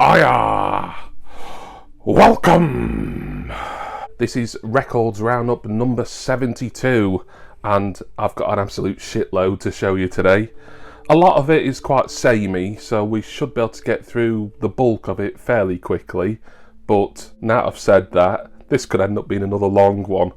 Hiya! Welcome! This is Records Roundup number 72, and I've got an absolute shitload to show you today. A lot of it is quite samey, so we should be able to get through the bulk of it fairly quickly, but now I've said that, this could end up being another long one.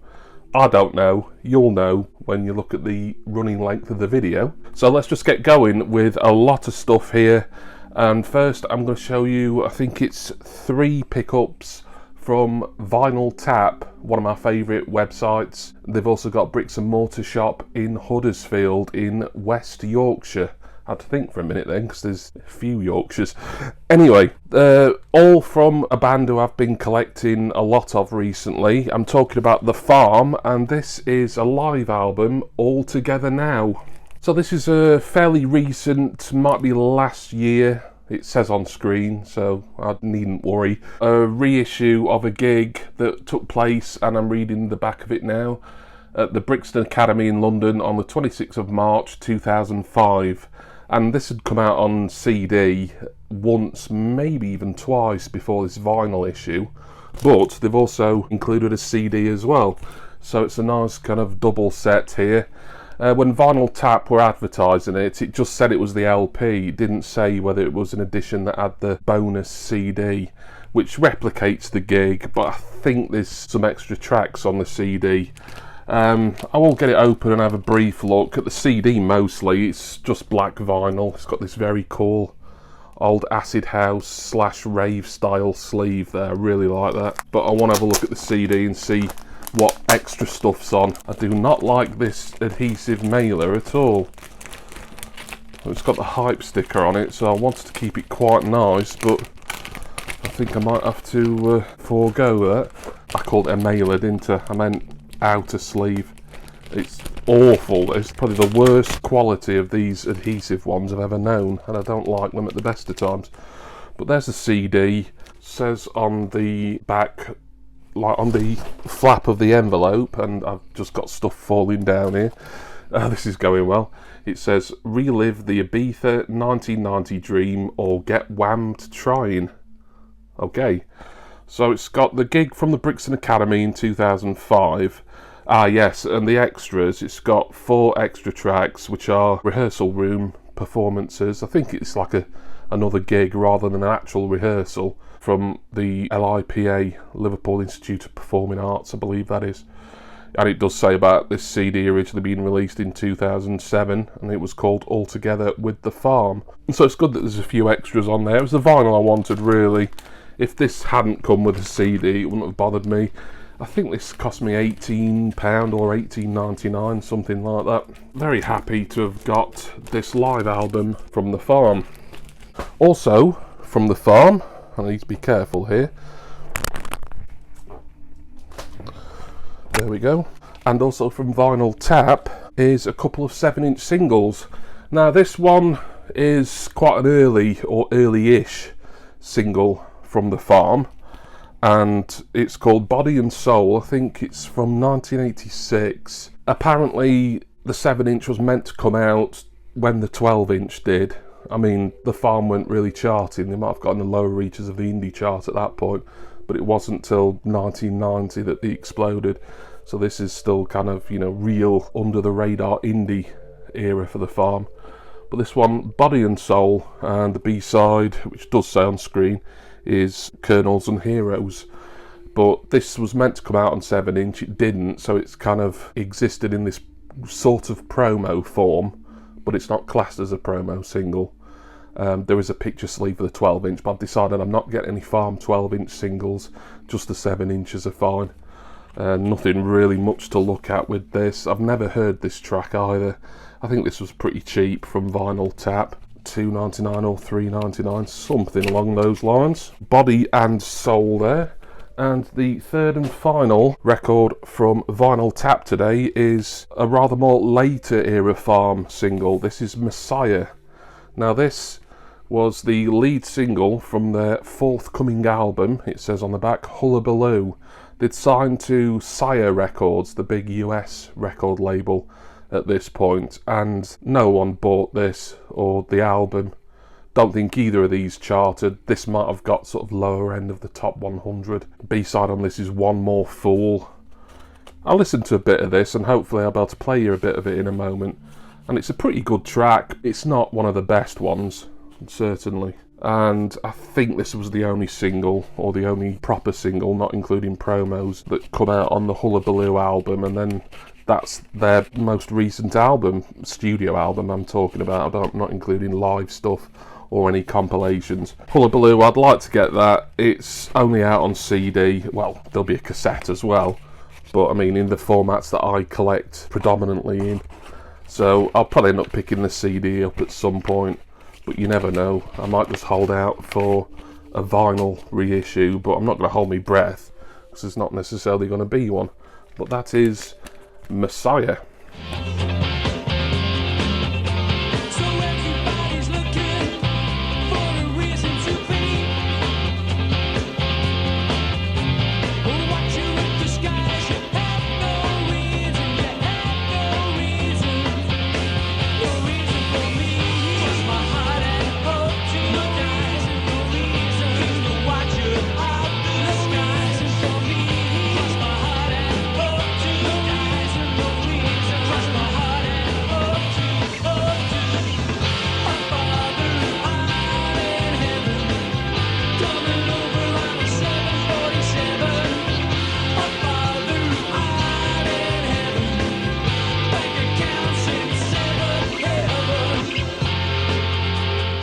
I don't know, you'll know when you look at the running length of the video. So let's just get going with a lot of stuff here. And first I'm going to show you, I think it's 3 pickups from Vinyl Tap, one of my favourite websites. They've also got Bricks and Mortar Shop in Huddersfield in West Yorkshire. I had to think for a minute then, because there's a few Yorkshires. Anyway, all from a band who I've been collecting a lot of recently. I'm talking about The Farm, and this is a live album, All Together Now. So this is a fairly recent, might be last year, it says on screen, so I needn't worry. A reissue of a gig that took place, and I'm reading the back of it now, at the Brixton Academy in London on the 26th of March 2005. And this had come out on CD once, maybe even twice before this vinyl issue, but they've also included a CD as well. So it's a nice kind of double set here. When Vinyl Tap were advertising it, it just said it was the LP. It didn't say whether it was an edition that had the bonus CD, which replicates the gig, but I think there's some extra tracks on the CD. I will get it open and have a brief look at the CD. Mostly it's just black vinyl. It's got this very cool old acid house / rave style sleeve there. I really like that, but I want to have a look at the CD and see what extra stuff's on. I do not like this adhesive mailer at all. It's got the hype sticker on it, so I wanted to keep it quite nice, but I think I might have to forego that. I called it a mailer, didn't I? I meant outer sleeve. It's awful. It's probably the worst quality of these adhesive ones I've ever known, and I don't like them at the best of times. But there's the CD. It says on the back, like on the flap of the envelope, and I've just got stuff falling down here. This is going well. It says, relive the Ibiza 1990 dream or get whammed trying. Okay, so it's got the gig from the Brixton Academy in 2005. Ah yes, and the extras, it's got 4 extra tracks which are rehearsal room performances. I think it's like another gig rather than an actual rehearsal, from the LIPA, Liverpool Institute of Performing Arts, I believe that is. And it does say about this CD originally being released in 2007, and it was called All Together with The Farm. And so it's good that there's a few extras on there. It was the vinyl I wanted, really. If this hadn't come with a CD, it wouldn't have bothered me. I think this cost me £18 or £18.99, something like that. Very happy to have got this live album from The Farm. Also, from The Farm, I need to be careful here. There we go. And also from Vinyl Tap is a couple of 7-inch singles. Now this one is quite an early or early-ish single from The Farm, and it's called Body and Soul. I think it's from 1986. Apparently the 7-inch was meant to come out when the 12-inch did. I mean, The Farm weren't really charting. They might have gotten the lower reaches of the indie chart at that point, but it wasn't till 1990 that they exploded. So this is still kind of, you know, real under the radar indie era for The Farm. But this one, Body and Soul, and the B-side, which does say on screen, is Kernels and Heroes. But this was meant to come out on 7-inch, it didn't, so it's kind of existed in this sort of promo form, but it's not classed as a promo single. There is a picture sleeve for the 12-inch, but I've decided I'm not getting any Farm 12-inch singles, just the 7-inches are fine. Nothing really much to look at with this. I've never heard this track either. I think this was pretty cheap from Vinyl Tap, $2.99 or $3.99, something along those lines. Body and Soul there. And the third and final record from Vinyl Tap today is a rather more later era Farm single. This is Messiah. Now this was the lead single from their forthcoming album, it says on the back, Hullabaloo. They'd signed to Sire Records, the big US record label at this point, and no one bought this or the album. Don't think either of these charted. This might have got sort of lower end of the top 100. B-side on this is One More Fool. I'll listen to a bit of this and hopefully I'll be able to play you a bit of it in a moment. And it's a pretty good track. It's not one of the best ones, certainly. And I think this was the only single, or the only proper single, not including promos, that come out on the Hullabaloo album, and then that's their most recent album, studio album I'm talking about. I'm not including live stuff or any compilations. Hullabaloo, I'd like to get that. It's only out on CD. Well, there'll be a cassette as well, but I mean in the formats that I collect predominantly in. So I'll probably end up picking the CD up at some point, but you never know. I might just hold out for a vinyl reissue, but I'm not going to hold my breath because there's not necessarily going to be one. But that is Messiah.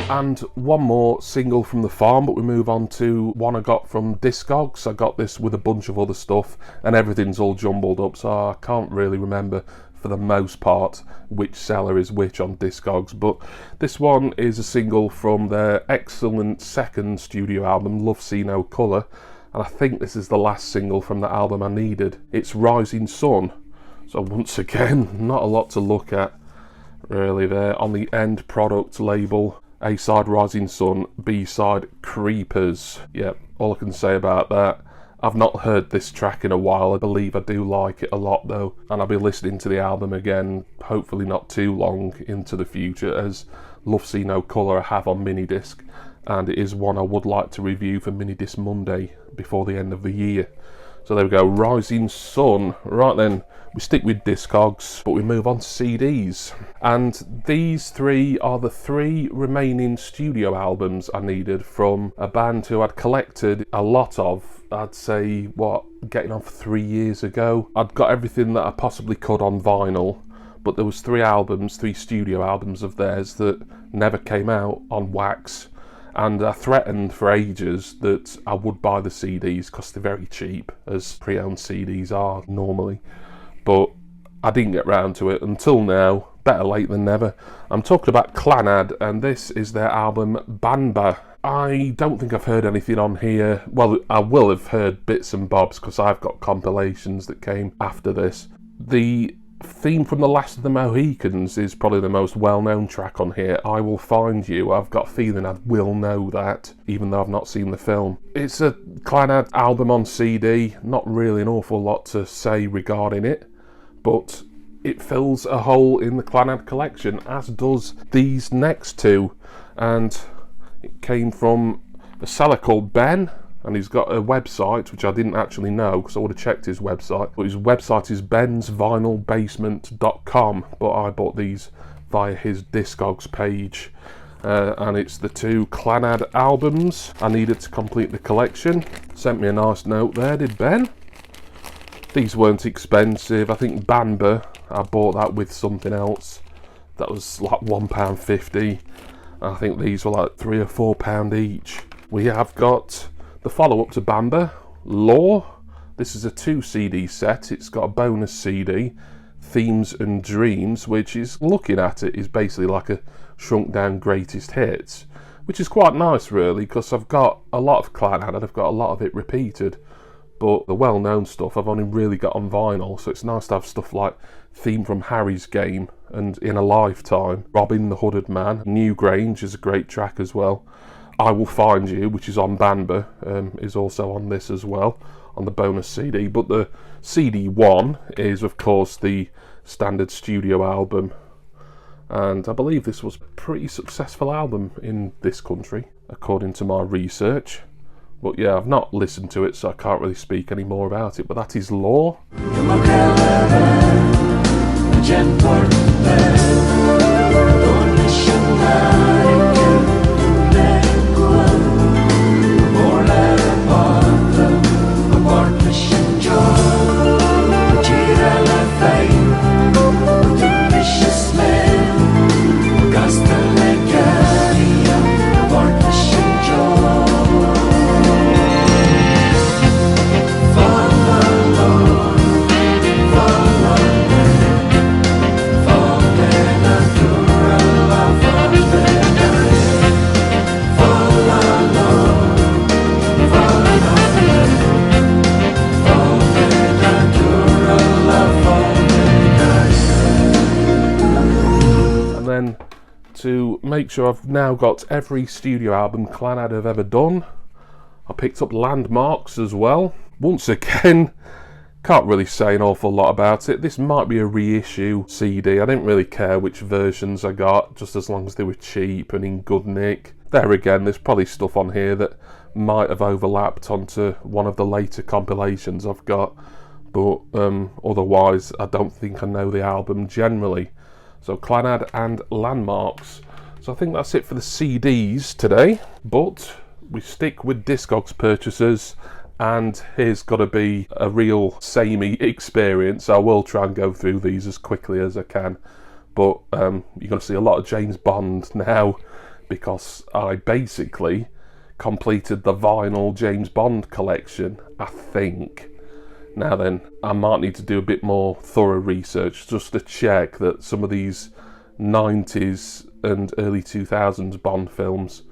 And one more single from the farm, but we move on to one I got from Discogs. I got this with a bunch of other stuff, and everything's all jumbled up, so I can't really remember for the most part which seller is which on Discogs. But this one is a single from their excellent second studio album, Love See No Colour, and I think this is the last single from the album I needed. It's Rising Sun, so once again, not a lot to look at really there. On the end product label, A-side Rising Sun, B-side Creepers. Yep, all I can say about that. I've not heard this track in a while. I believe I do like it a lot though, and I'll be listening to the album again, hopefully not too long into the future, as Love See No Colour I have on Minidisc, and it is one I would like to review for Minidisc Monday before the end of the year. So there we go, Rising Sun. Right then, we stick with Discogs, but we move on to CDs. And these three are the three remaining studio albums I needed from a band who I'd collected a lot of, I'd say, getting on for 3 years ago. I'd got everything that I possibly could on vinyl, but there was three studio albums of theirs that never came out on wax. And I threatened for ages that I would buy the CDs because they're very cheap, as pre-owned CDs are normally. But I didn't get round to it until now. Better late than never. I'm talking about Clannad, and this is their album Banba. I don't think I've heard anything on here. Well, I will have heard bits and bobs because I've got compilations that came after this. The theme from The Last of the Mohicans is probably the most well-known track on here. I Will Find You. I've got a feeling I will know that, even though I've not seen the film. It's a Clannad album on CD. Not really an awful lot to say regarding it, but it fills a hole in the Clannad collection, as does these next two. And it came from a seller called Ben, and he's got a website, which I didn't actually know because I would have checked his website. But his website is bensvinylbasement.com, but I bought these via his Discogs page. And it's the two Clannad albums I needed to complete the collection. Sent me a nice note there, did Ben? These weren't expensive. I think Banba, I bought that with something else. That was like £1.50. I think these were like £3 or £4 each. We have got the follow-up to Banba, Law. This is a 2 CD set. It's got a bonus CD, Themes and Dreams, which is, looking at it, is basically like a shrunk down greatest hits, which is quite nice really, because I've got a lot of Clannad and I've got a lot of it repeated, but the well-known stuff I've only really got on vinyl, so it's nice to have stuff like Theme from Harry's Game and In a Lifetime, Robin the Hooded Man, Newgrange is a great track as well. I Will Find You, which is on Banba, is also on this as well, on the bonus CD. But the CD1 is, of course, the standard studio album. and I believe this was a pretty successful album in this country, according to my research. But yeah, I've not listened to it, so I can't really speak any more about it, but that is Law. To make sure I've now got every studio album Clannad have ever done, I picked up Landmarks as well. Once again, can't really say an awful lot about it. This might be a reissue CD. I didn't really care which versions I got, just as long as they were cheap and in good nick. There again, there's probably stuff on here that might have overlapped onto one of the later compilations I've got, but otherwise I don't think I know the album generally. So Clannad and Landmarks. So I think that's it for the CDs today, but we stick with Discogs purchases, and here's got to be a real samey experience. I will try and go through these as quickly as I can, but you're going to see a lot of James Bond now, because I basically completed the vinyl James Bond collection, I think. Now then, I might need to do a bit more thorough research just to check that some of these 90s and early 2000s Bond films,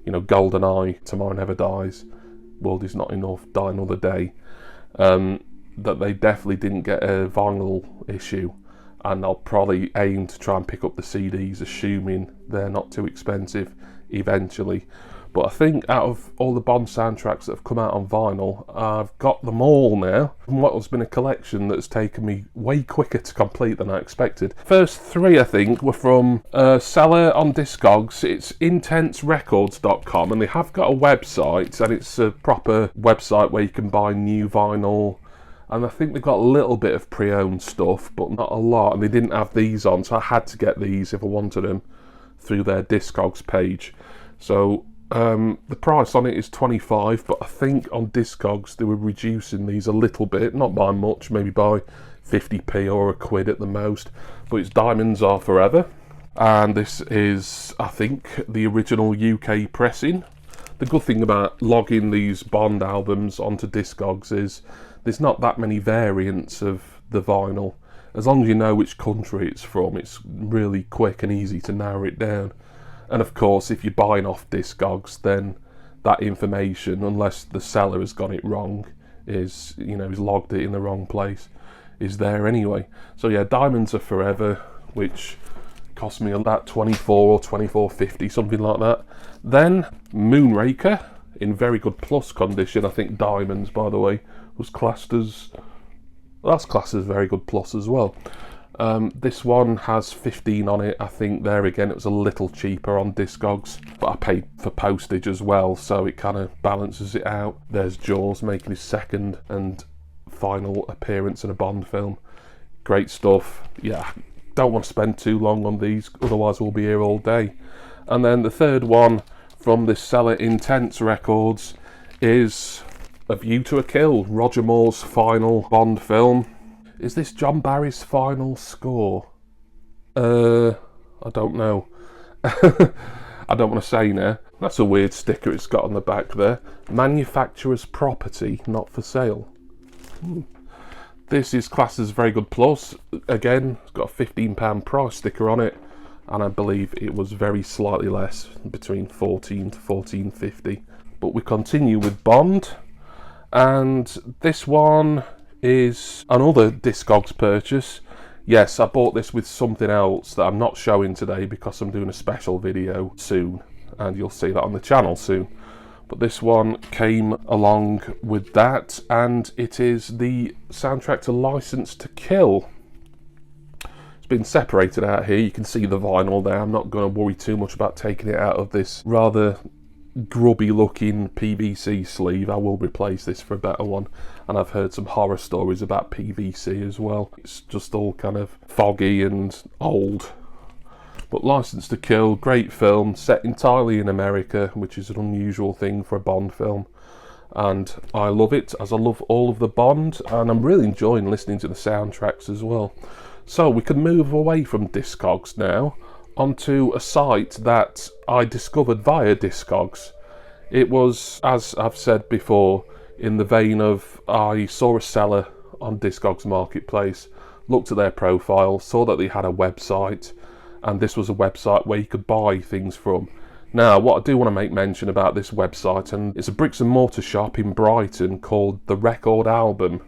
you know, GoldenEye, Tomorrow Never Dies, World Is Not Enough, Die Another Day, that they definitely didn't get a vinyl issue, and I'll probably aim to try and pick up the CDs, assuming they're not too expensive eventually. But I think out of all the Bond soundtracks that have come out on vinyl, I've got them all now. And what has been a collection that's taken me way quicker to complete than I expected. First three, I think, were from a seller on Discogs. It's intenserecords.com, and they have got a website, and it's a proper website where you can buy new vinyl. And I think they've got a little bit of pre-owned stuff, but not a lot. And they didn't have these on, so I had to get these if I wanted them through their Discogs page. So the price on it is $25, but I think on Discogs they were reducing these a little bit, not by much, maybe by 50p or a quid at the most. But it's Diamonds Are Forever, and this is, I think, the original UK pressing. The good thing about logging these Bond albums onto Discogs is there's not that many variants of the vinyl. As long as you know which country it's from, it's really quick and easy to narrow it down. And of course, if you're buying off Discogs, then that information, unless the seller has got it wrong, is, you know, he's logged it in the wrong place, is there anyway. So yeah, Diamonds Are Forever, which cost me about $24 or $24.50, something like that. Then Moonraker, in very good plus condition. I think Diamonds, by the way, was classed as, well, that's classed as very good plus as well. This one has 15 on it. I think there again it was a little cheaper on Discogs, but I paid for postage as well, so it kind of balances it out. There's Jaws making his second and final appearance in a Bond film. Great stuff. Yeah, don't want to spend too long on these, otherwise we'll be here all day. And then the third one from this seller, Intense Records, is A View to a Kill, Roger Moore's final Bond film. Is this John Barry's final score? I don't know. I don't want to say now. That's a weird sticker it's got on the back there. Manufacturer's property, not for sale. This is classed as very good plus. Again, it's got a £15 price sticker on it, and I believe it was very slightly less, between $14 to $14.50. But we continue with Bond, and this one is another Discogs purchase. Yes, I bought this with something else that I'm not showing today because I'm doing a special video soon, and you'll see that on the channel soon. But this one came along with that, and it is the soundtrack to License to Kill. It's been separated out here. You can see the vinyl there. I'm not going to worry too much about taking it out of this rather grubby looking PVC sleeve. I will replace this for a better one, and I've heard some horror stories about PVC as well. It's just all kind of foggy and old. But Licence to Kill, great film, set entirely in America, which is an unusual thing for a Bond film, and I love it, as I love all of the Bond, and I'm really enjoying listening to the soundtracks as well. So we can move away from Discogs now onto a site that I discovered via Discogs. It was, as I've said before, in the vein of I saw a seller on Discogs Marketplace, looked at their profile, saw that they had a website, and this was a website where you could buy things from. Now, what I do want to make mention about this website, and it's a bricks and mortar shop in Brighton called The Record Album.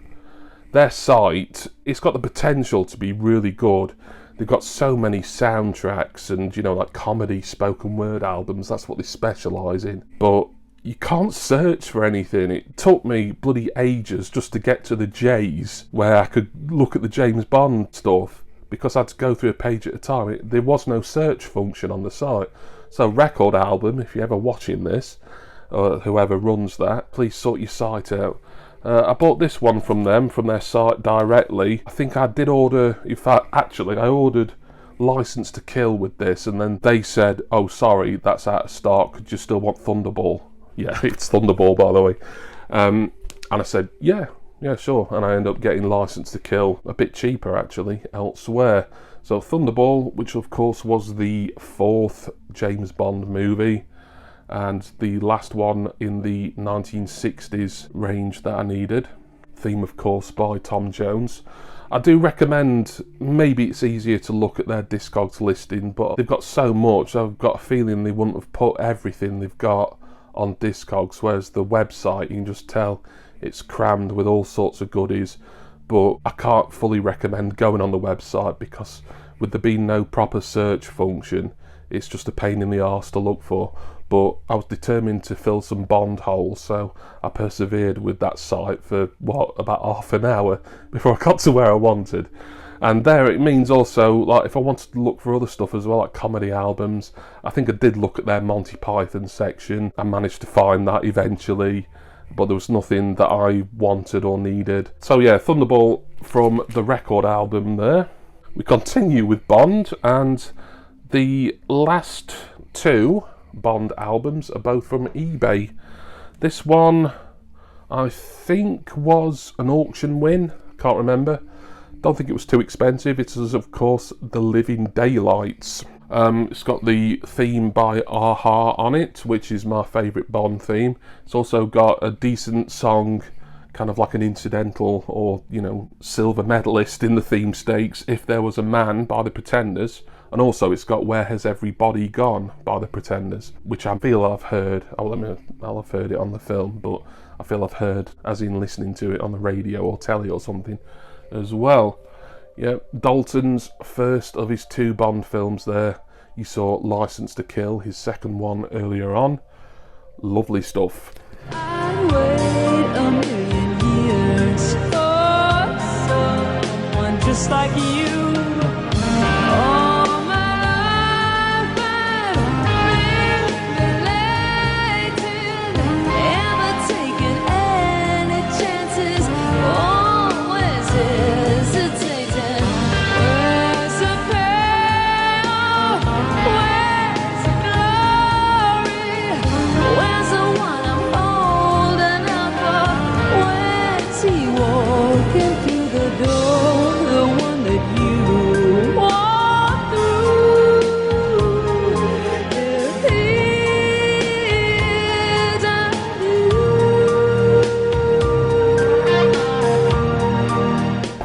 Their site, it's got the potential to be really good. They've got so many soundtracks and, you know, like comedy spoken word albums. That's what they specialise in. But you can't search for anything. It took me bloody ages just to get to the J's where I could look at the James Bond stuff, because I had to go through a page at a time. There was no search function on the site. So Record Album, if you're ever watching this, or whoever runs that, please sort your site out. I bought this one from them, from their site directly. I think I did order, in fact, actually, I ordered Licence to Kill with this, and then they said, oh, sorry, that's out of stock. Could you still want Thunderball? Yeah, it's Thunderball, by the way. And I said, yeah, sure. And I ended up getting Licence to Kill a bit cheaper, actually, elsewhere. So Thunderball, which of course was the 4th James Bond movie, and the last one in the 1960s range that I needed. Theme, of course, by Tom Jones. I do recommend, maybe it's easier to look at their Discogs listing, but they've got so much, I've got a feeling they wouldn't have put everything they've got on Discogs, whereas the website, you can just tell it's crammed with all sorts of goodies. But I can't fully recommend going on the website, because with there being no proper search function, it's just a pain in the arse to look for. But I was determined to fill some Bond holes, so I persevered with that site for, about half an hour before I got to where I wanted. And there it means also, like, if I wanted to look for other stuff as well, like comedy albums, I think I did look at their Monty Python section. I managed to find that eventually, but there was nothing that I wanted or needed. So yeah, Thunderball from The Record Album there. We continue with Bond, and the last two Bond albums are both from eBay. This one, I think, was an auction win. Can't remember. Don't think it was too expensive. It is, of course, The Living Daylights. It's got the theme by a-ha on it, which is my favourite Bond theme. It's also got a decent song, kind of like an incidental or, you know, silver medalist in the theme stakes, If There Was a Man by The Pretenders. And also it's got Where Has Everybody Gone by The Pretenders, which I feel I've heard. I'll have heard it on the film, but I feel I've heard, as in listening to it on the radio or telly or something as well. Yeah, Dalton's first of his 2 Bond films there. You saw Licence to Kill, his second one earlier on. Lovely stuff. I'd wait a million years for someone just like you. All my life I've been related, never taking any chances, always hesitating. Where's the payoff? Where's the glory? Where's the one I'm holding out for? Where's he walking through the door? The one that you walk through. If he's a you.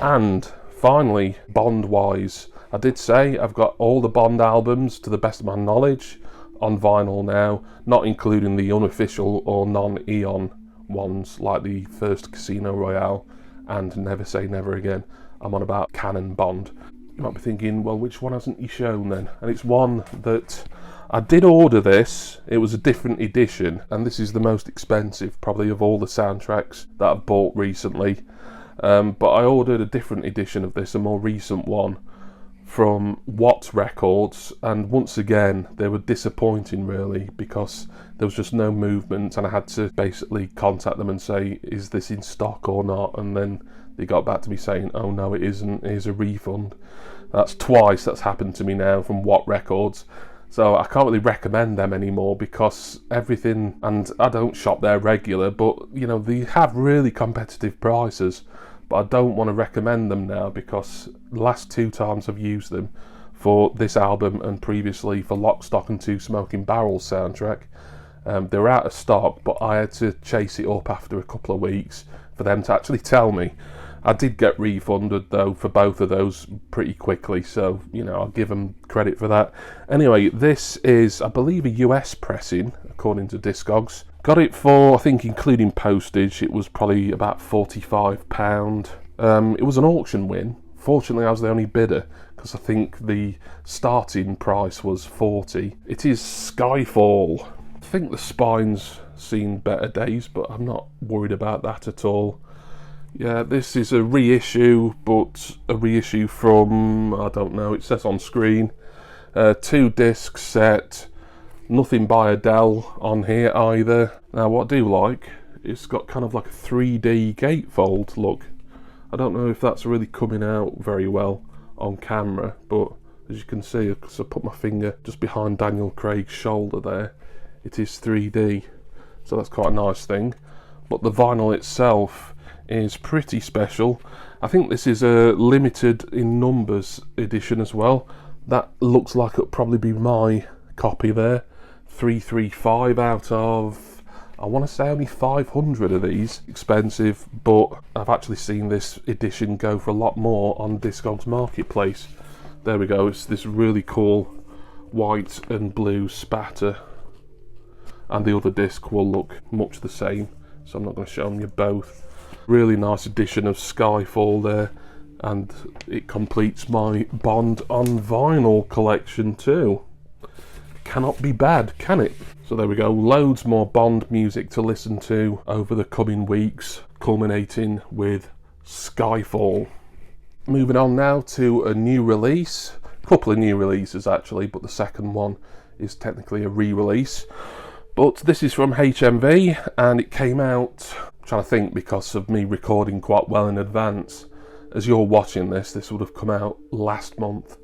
And finally, Bond-wise, I did say I've got all the Bond albums, to the best of my knowledge, on vinyl now, not including the unofficial or non-Eon ones, like the first Casino Royale and Never Say Never Again. I'm on about Canon Bond. You might be thinking, well, which one hasn't you shown then? And it's one that I did order this. It was a different edition, and this is the most expensive probably of all the soundtracks that I've bought recently. But I ordered a different edition of this, a more recent one, from Watt Records, and once again they were disappointing really, because there was just no movement, and I had to basically contact them and say, is this in stock or not? And then they got back to me saying, oh no, it isn't, here's a refund. That's twice that's happened to me now from Watt Records. So I can't really recommend them anymore, because everything, and I don't shop there regular, but you know, they have really competitive prices. But I don't want to recommend them now, because the last 2 times I've used them, for this album and previously for Lock, Stock and Two Smoking Barrels soundtrack, they were out of stock, but I had to chase it up after a couple of weeks for them to actually tell me. I did get refunded though for both of those pretty quickly, so you know, I'll give them credit for that. Anyway, this is, I believe, a US pressing according to Discogs. Got it for, I think including postage, it was probably about £45. It was an auction win. Fortunately I was the only bidder, because I think the starting price was 40. It is Skyfall. I think the spine's seen better days, but I'm not worried about that at all. Yeah, this is a reissue, but a reissue from, I don't know, it says on screen. 2-disc set, nothing by Adele on here either. Now what I do like, it's got kind of like a 3D gatefold look. I don't know if that's really coming out very well on camera, but as you can see, because I put my finger just behind Daniel Craig's shoulder there, it is 3D, so that's quite a nice thing. But the vinyl itself is pretty special. I think this is a limited in numbers edition as well. That looks like it'll probably be my copy there. 335 out of, I want to say, only 500 of these. Expensive, but I've actually seen this edition go for a lot more on Discogs Marketplace. There we go, it's this really cool white and blue spatter, and the other disc will look much the same, so I'm not going to show them you both. Really nice edition of Skyfall there, and it completes my Bond on vinyl collection too. Cannot be bad, can it? So there we go, loads more Bond music to listen to over the coming weeks, culminating with Skyfall. Moving on now to a new release, a couple of new releases actually, but the second one is technically a re-release. But this is from HMV, and it came out, I'm trying to think, because of me recording quite well in advance. As you're watching this would have come out last month.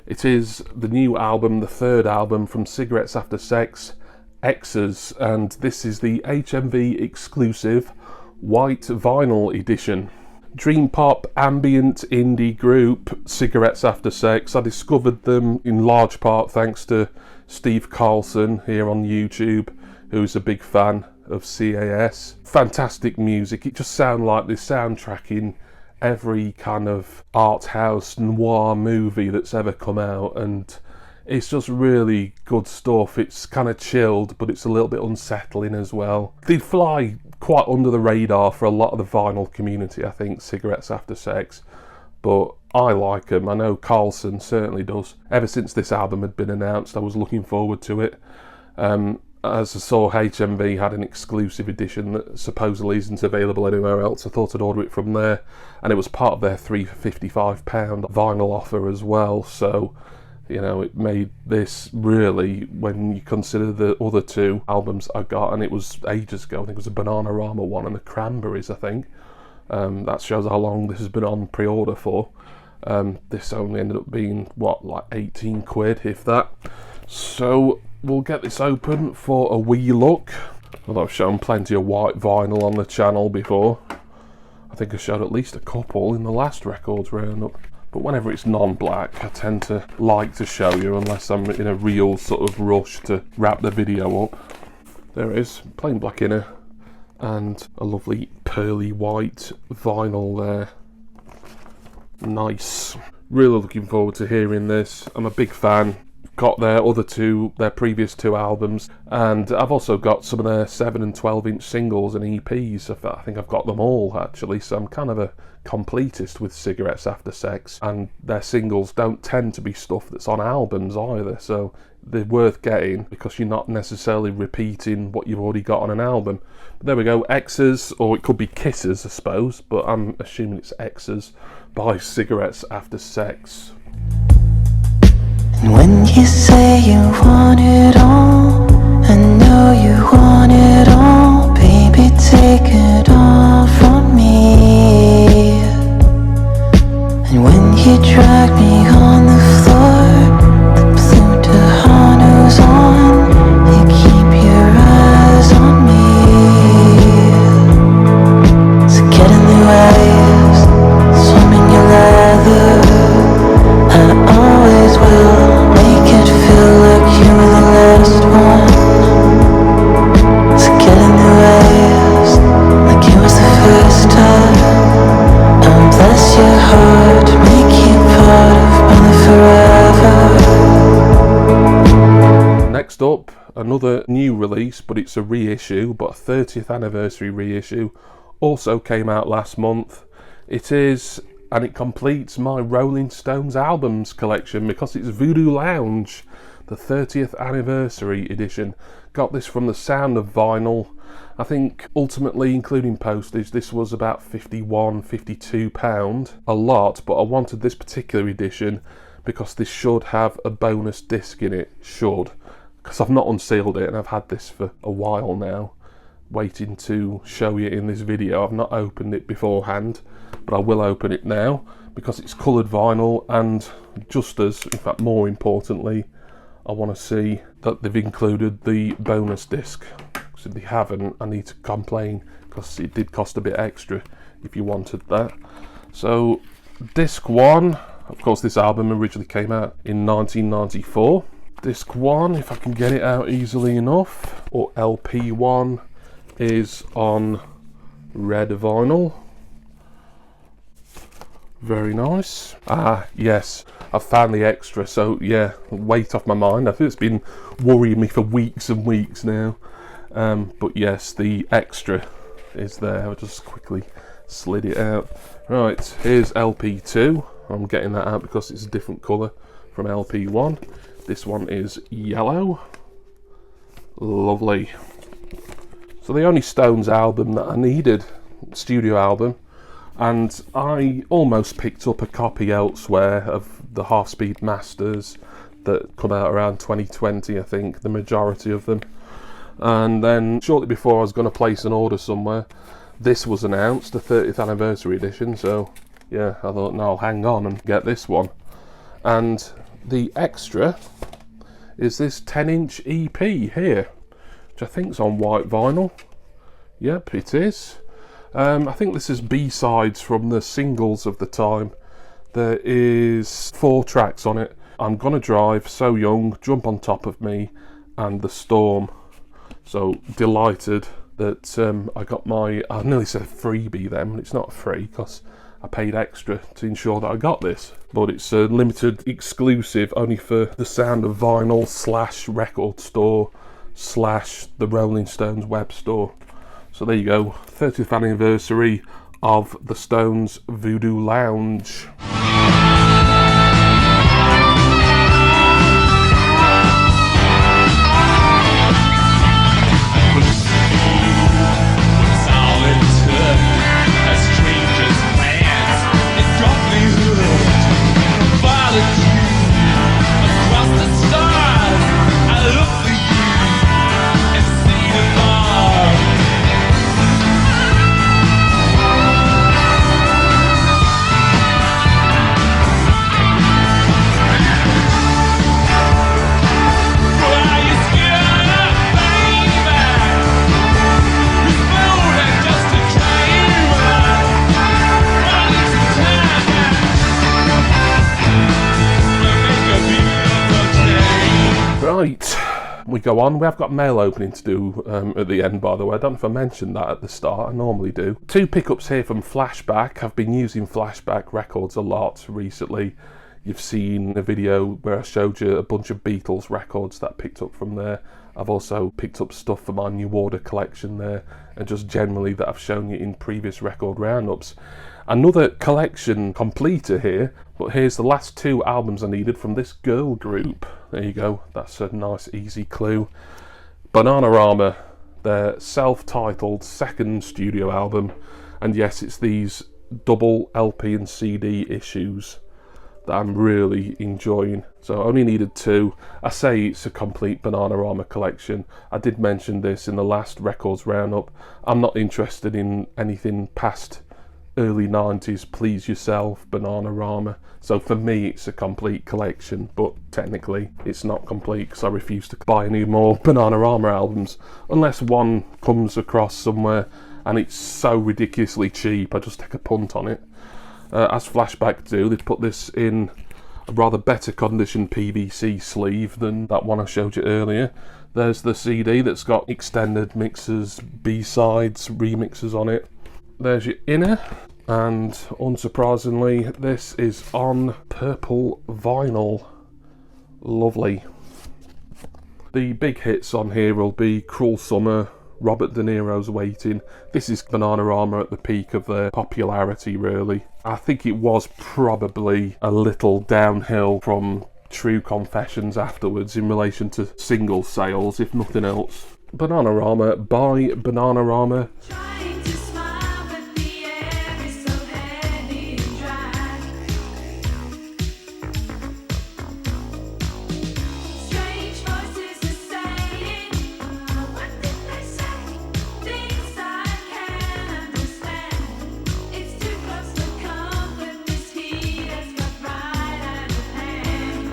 It is the new album, the third album from Cigarettes After Sex, X's, and this is the HMV exclusive white vinyl edition. Dream pop ambient indie group Cigarettes After Sex. I discovered them in large part thanks to Steve Carlson here on YouTube, who's a big fan of CAS. Fantastic music. It just sounds like this soundtrack in every kind of art house noir movie that's ever come out, and it's just really good stuff. It's kind of chilled, but it's a little bit unsettling as well. They fly quite under the radar for a lot of the vinyl community, I think, Cigarettes After Sex, but I like them. I know Carlson certainly does. Ever since this album had been announced, I was looking forward to it. As I saw HMV had an exclusive edition that supposedly isn't available anywhere else, I thought I'd order it from there, and it was part of their £355 vinyl offer as well, so you know, it made this really, when you consider the other two albums I got, and it was ages ago, I think it was a Bananarama one and the Cranberries, I think. That shows how long this has been on pre-order for. This only ended up being, what, like 18 quid, if that. So we'll get this open for a wee look. Although I've shown plenty of white vinyl on the channel before. I think I showed at least a couple in the last Records Roundup. But whenever it's non-black, I tend to like to show you, unless I'm in a real sort of rush to wrap the video up. There it is, plain black inner, and a lovely pearly white vinyl there. Nice. Really looking forward to hearing this. I'm a big fan. Got their previous two albums, and I've also got some of their 7 and 12-inch singles and EPs. I think I've got them all actually, so I'm kind of a completist with Cigarettes After Sex, and their singles don't tend to be stuff that's on albums either, so they're worth getting because you're not necessarily repeating what you've already got on an album. But there we go, X's, or it could be Kisses I suppose, but I'm assuming it's X's by Cigarettes After Sex. And when you say you want it all, I know you want it all. Baby, take it all from me. And when you drag me on the floor, the blue Tehano's on. You keep your eyes on me. So get in the waves, swim in your leather. I always will make it feel like you were the last one. So get in the waves, like it was the first time. And bless your heart, make you part of my life forever. Next up, another new release, but it's a reissue, but a 30th anniversary reissue. Also came out last month. It is, and it completes my Rolling Stones albums collection because it's Voodoo Lounge, the 30th anniversary edition. Got this from the Sound of Vinyl. I think ultimately, including postage, this was about £51–52. A lot, but I wanted this particular edition because this should have a bonus disc in it. Should. Because I've not unsealed it and I've had this for a while now, waiting to show you in this video. I've not opened it beforehand, but I will open it now because it's coloured vinyl, and just as, in fact more importantly, I want to see that they've included the bonus disc. So if they haven't, I need to complain because it did cost a bit extra if you wanted that. So disc 1, of course this album originally came out in 1994. Disc 1, if I can get it out easily enough, or LP 1, is on red vinyl. Very nice. Ah, yes, I've found the extra, so yeah, weight off my mind. I think it's been worrying me for weeks and weeks now. But yes, the extra is there. I'll just quickly slid it out. Right, here's LP2. I'm getting that out because it's a different colour from LP1. This one is yellow. Lovely. So the only Stones album that I needed, studio album, and I almost picked up a copy elsewhere of the Half Speed Masters that come out around 2020, I think, the majority of them. And then shortly before I was going to place an order somewhere, this was announced, the 30th anniversary edition, so yeah, I thought, no, I'll hang on and get this one. And the extra is this 10-inch EP here, which I think is on white vinyl. Yep, it is. I think this is B-sides from the singles of the time. There is 4 tracks on it. I'm Gonna Drive, So Young, Jump on Top of Me, and The Storm. So delighted that I got my, I nearly said freebie then, but it's not free because I paid extra to ensure that I got this. But it's a limited exclusive only for the Sound of Vinyl / record store / the Rolling Stones web store. So there you go, 30th anniversary of the Stones Voodoo Lounge. Right, we go on. We have got mail opening to do at the end, by the way. I don't know if I mentioned that at the start. I normally do. 2 pickups here from Flashback. I've been using Flashback records a lot recently. You've seen a video where I showed you a bunch of Beatles records that I picked up from there. I've also picked up stuff for my New Order collection there, and just generally that I've shown you in previous record roundups. Another collection completer here, but here's the last 2 albums I needed from this girl group. There you go, that's a nice easy clue. Bananarama, their self-titled 2nd studio album, and yes, it's these double LP and CD issues that I'm really enjoying. So I only needed 2. I say it's a complete Bananarama collection. I did mention this in the last Records Roundup. I'm not interested in anything past early 90s Please Yourself, Bananarama. So for me it's a complete collection, but technically it's not complete because I refuse to buy any more Bananarama albums unless one comes across somewhere and it's so ridiculously cheap I just take a punt on it. As Flashback do, they've put this in a rather better condition PVC sleeve than that one I showed you earlier. There's the CD that's got extended mixes, B-sides, remixes on it. There's your inner, and unsurprisingly this is on purple vinyl. Lovely. The big hits on here will be Cruel Summer, Robert De Niro's Waiting. This is Bananarama at the peak of their popularity, really. I think it was probably a little downhill from True Confessions afterwards in relation to single sales, if nothing else. Bananarama by Bananarama. Trying to smile, but the air is so heavy and dry. Strange voices are saying, what did they say? Things I can't understand. It's too close for comfort. This heat has got right out of hand.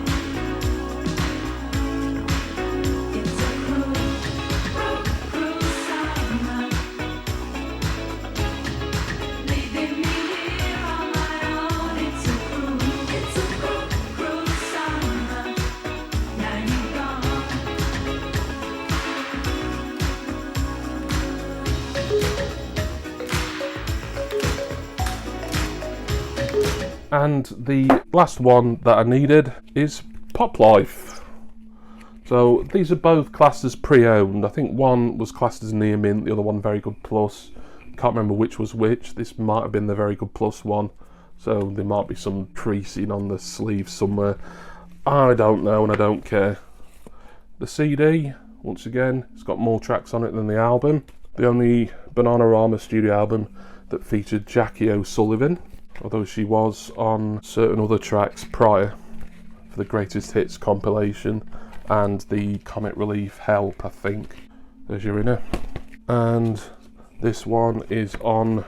It's a cruel, cruel summer. Leaving me here on my own. It's a cruel summer. Now you're gone. And the last one that I needed is Pop Life. So these are both classed as pre-owned. I think one was classed as near mint, the other one Very Good Plus. Can't remember which was which. This might have been the Very Good Plus one. So there might be some creasing on the sleeve somewhere. I don't know and I don't care. The CD, once again, it's got more tracks on it than the album. The only Bananarama studio album that featured Jackie O'Sullivan, although she was on certain other tracks prior for the Greatest Hits compilation and the Comic Relief Help, I think. There's your inner. And this one is on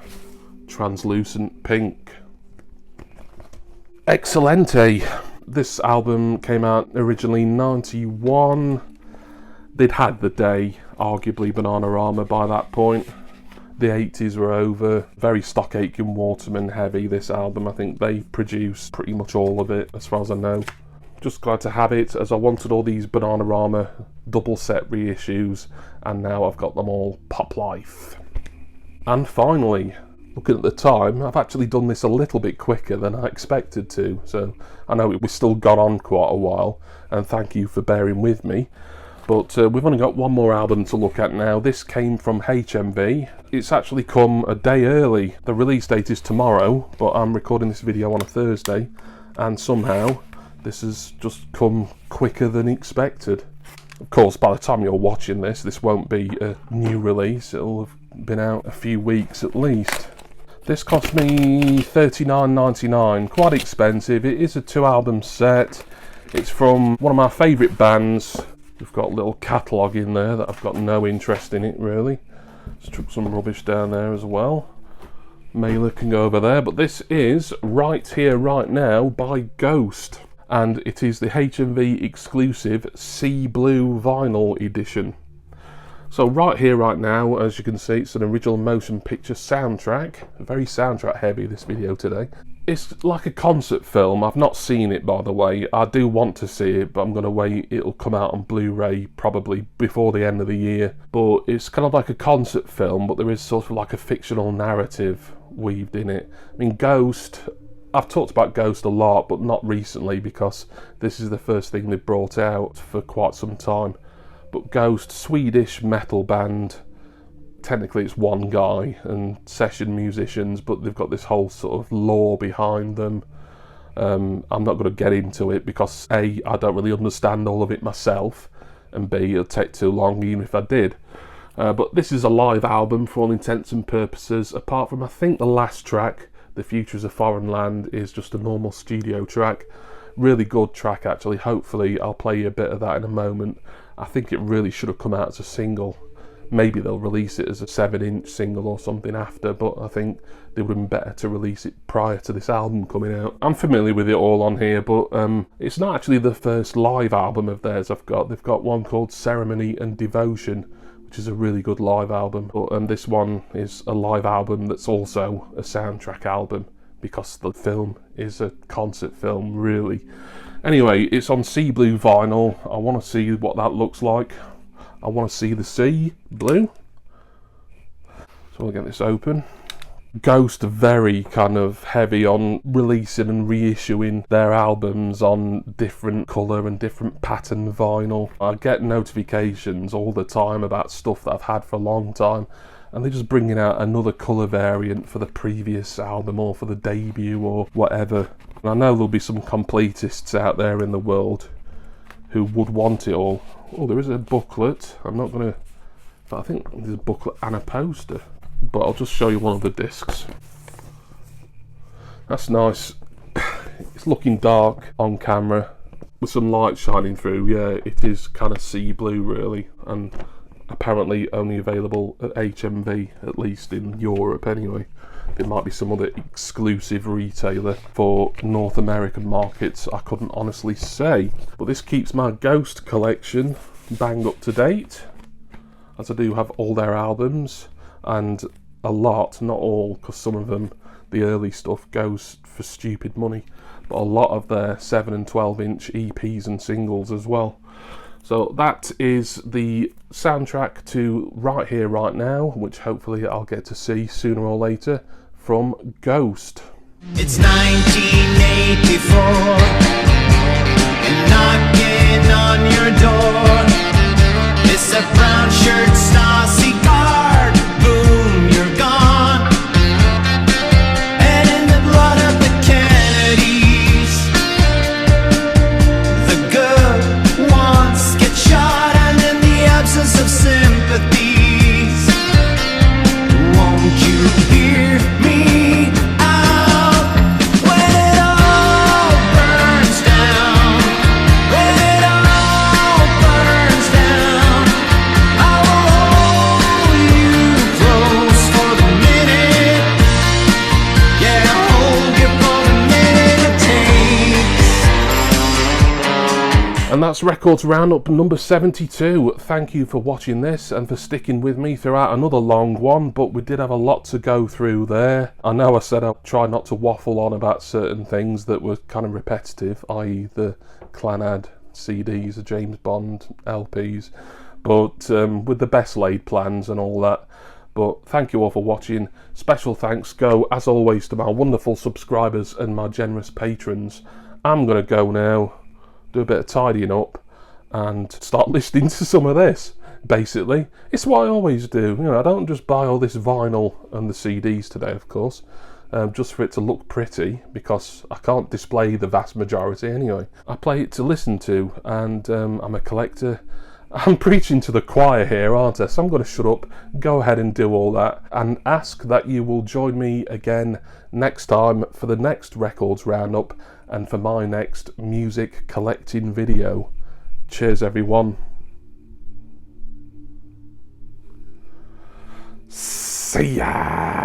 Translucent Pink. Excelente. This album came out originally 91. They'd had the day, arguably Bananarama by that point. The 80s were over. Very Stock Aitken Waterman heavy, this album. I think they produced pretty much all of it, as far as I know. Just glad to have it, as I wanted all these Bananarama double set reissues, and now I've got them all. Pop Life. And finally, looking at the time, I've actually done this a little bit quicker than I expected to, so I know we still got on quite a while, and thank you for bearing with me. But we've only got one more album to look at now. This came from HMV. It's actually come a day early. The release date is tomorrow, but I'm recording this video on a Thursday, and somehow this has just come quicker than expected. Of course, by the time you're watching this, this won't be a new release. It'll have been out a few weeks at least. This cost me $39.99, quite expensive. It is a 2-album set. It's from one of my favourite bands. We've got a little catalogue in there that I've got no interest in it really. Just chuck some rubbish down there as well. Mailer can go over there, but this is Right Here Right Now by Ghost, and it is the HMV exclusive Sea Blue vinyl edition. So Right Here Right Now, as you can see, it's an original motion picture soundtrack. Very soundtrack heavy, this video today. It's like a concert film. I've not seen it, by the way. I do want to see it, but I'm going to wait. It'll come out on Blu-ray probably before the end of the year. But it's kind of like a concert film, but there is sort of like a fictional narrative weaved in it. I mean, Ghost, I've talked about Ghost a lot, but not recently because this is the first thing they've brought out for quite some time. But Ghost, Swedish metal band. Technically it's one guy and session musicians, but they've got this whole sort of lore behind them. I'm not going to get into it because A, I don't really understand all of it myself, and B, it'll take too long even if I did. But this is a live album for all intents and purposes, apart from I think the last track, The Future is a Foreign Land is just a normal studio track. Really good track actually. Hopefully I'll play you a bit of that in a moment. I think it really should have come out as a single. Maybe they'll release it as a 7-inch single or something after, but I think they would have been better to release it prior to this album coming out. I'm familiar with it all on here, but it's not actually the first live album of theirs I've got. They've got one called Ceremony and Devotion, which is a really good live album. But this one is a live album that's also a soundtrack album, because the film is a concert film, really. Anyway, it's on sea blue vinyl. I want to see what that looks like. I want to see the sea blue. So we'll get this open. Ghost are very kind of heavy on releasing and reissuing their albums on different colour and different pattern vinyl. I get notifications all the time about stuff that I've had for a long time, and they're just bringing out another colour variant for the previous album or for the debut or whatever. And I know there'll be some completists out there in the world who would want it all. Oh, there is a booklet. I'm not going to... But I think there's a booklet and a poster. But I'll just show you one of the discs. That's nice. It's looking dark on camera with some light shining through. Yeah, it is kind of sea blue really, and apparently only available at HMV, at least in Europe anyway. There might be some other exclusive retailer for North American markets, I couldn't honestly say. But this keeps my Ghost collection bang up to date, as I do have all their albums, and a lot, not all, because some of them, the early stuff, goes for stupid money, but a lot of their 7 and 12-inch EPs and singles as well. So that is the soundtrack to Right Here, Right Now, which hopefully I'll get to see sooner or later, from Ghost. It's 1984, and knocking on your door. It's a brown shirt, Stasi guard. Boom, you're gone. And in the blood of the Kennedys, the good ones get shot, and in the absence of sympathies, won't you hear me out when it all burns down? When it all burns down, I will hold you close for the minute. Yeah, hold you for the minute it takes. And that's Records Roundup number 72. Thank you for watching this and for sticking with me throughout another long one, but we did have a lot to go through there. I know I said I'd try not to waffle on about certain things that were kind of repetitive, i.e. the Clannad CDs, the James Bond LPs, but with the best laid plans and all that. But thank you all for watching. Special thanks go, as always, to my wonderful subscribers and my generous patrons. I'm going to go now, do a bit of tidying up, and start listening to some of this, basically. It's what I always do. You know, I don't just buy all this vinyl and the CDs today, of course, just for it to look pretty, because I can't display the vast majority anyway. I play it to listen to, and I'm a collector. I'm preaching to the choir here, aren't I? So I'm going to shut up, go ahead and do all that, and ask that you will join me again next time for the next Records Roundup and for my next music collecting video. Cheers, everyone. See ya!